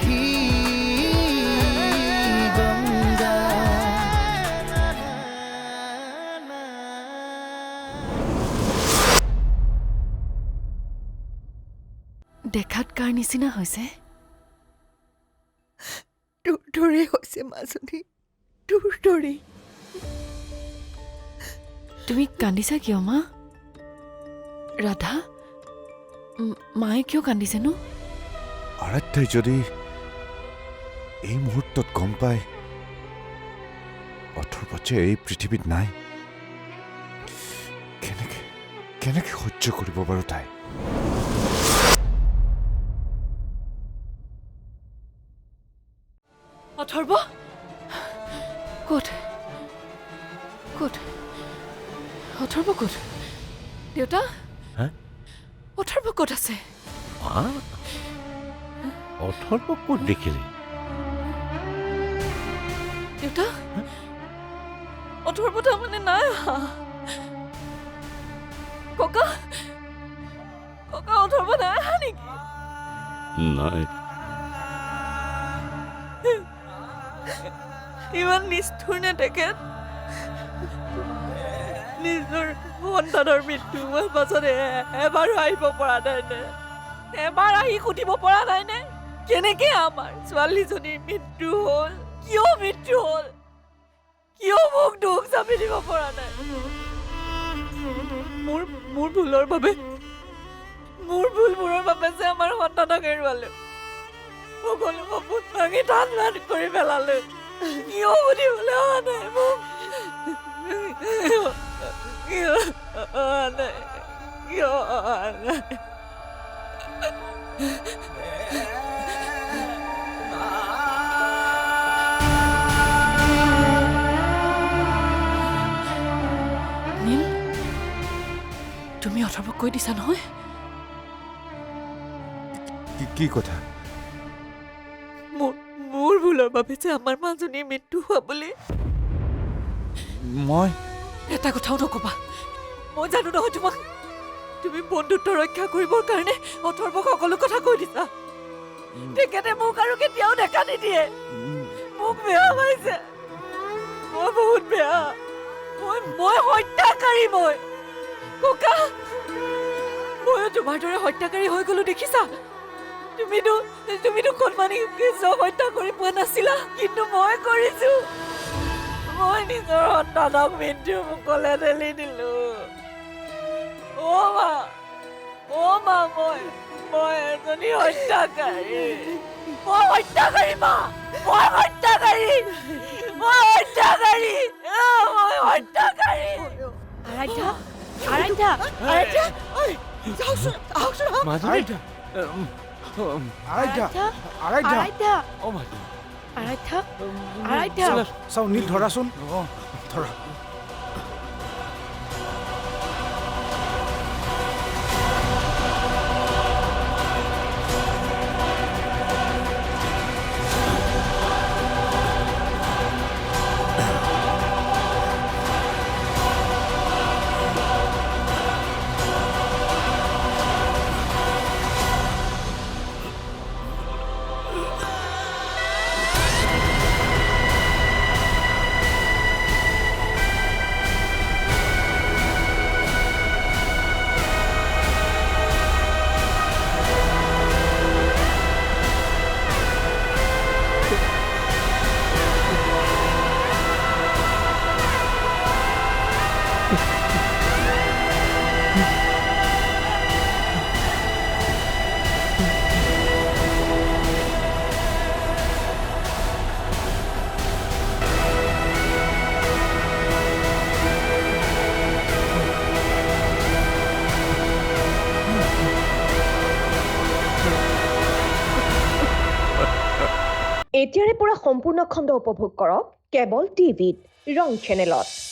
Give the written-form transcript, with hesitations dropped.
সখী গঙ্গা দেখাত কাৰ নিচিনা হৈছে তোৰ দৰে হৈছে মাজনী তোৰ দৰে তুমি কান্দিছা কিয় মা ৰাধা মায়ে কিয় কান্দিছেনো আৰাধ্যাই যদি এই মুহূৰ্তত গম পায় অথৰ্ব যে এই পৃথিৱীত নাই কেনেকে সহ্য কৰিব বাৰু তাই অথৰ্ব ক'ত ক'ত অথৰ্ব ক'ত দেউতা অথৰ্ব ক'ত আছে অথৰ্ব ক'ত দেখিলি দেউতা অথৰ্ব তাৰমানে নাই অহা ককা ককা অথৰ্ব নাই অহা নেকি নাই ইমান নিষ্ঠুৰ নে তেখেত নিজৰ সন্তানৰ মৃত্যু হোৱাৰ পাছত এবাৰো আহিব পৰা নাই নে এবাৰ আহি সুধিব পৰা নাই নে কেনেকে আমাৰ ছোৱালীজনীৰ মৃত্যু হ'ল কিয় মৃত্যু হ'ল কিয় মোক দুখ চাপি দিব পৰা নাই মোৰ ভুলৰ বাবে ভুলবোৰৰ বাবে যে আমাৰ সন্তানক হেৰুৱালো সকলো সপোন ভাঙি টান টান কৰি পেলালো কিয় সুধিবলৈ অহা নাই মোক কিয় অহা নাই কিয় অহা নাই নীল তুমি অথৰ্বক কৈ দিছা নহয় কি কথা মোৰ ভুলৰ বাবে যে আমাৰ মাজনীৰ মৃত্যু হোৱা বুলি মই এটা কথাও নকবা মই জানো নহয় তোমাক তুমি বন্ধুত্ব ৰক্ষা কৰিবৰ কাৰণে অথৰ্বক সকলো কথা কৈ দিছা তেখেতে মোক আৰু কেতিয়াও দেখা নিদিয়ে মোক বেয়া পাইছে মই বহুত বেয়া মই হত্যাকাৰী মই ককা ময়ো তোমাৰ দৰে হত্যাকাৰী হৈ গলো দেখিছা তুমিতো কণমানি কৃষ্ণক হত্যা কৰি পোৱা নাছিলা কিন্তু মই কৰিছো মই নিজৰ সন্তানক মৃত্যু মুখলৈ ঠেলি দিলো মা মই এজনী হত্যাকাৰী মই হত্যাকাৰী মা মই হত্যাকাৰী আৰাধ্যা চাও নীল ধৰাচোন ধৰা এতিয়াৰে পৰা সম্পূৰ্ণ খণ্ড উপভোগ কৰক কেবল টিভিত ৰং চেনেলত।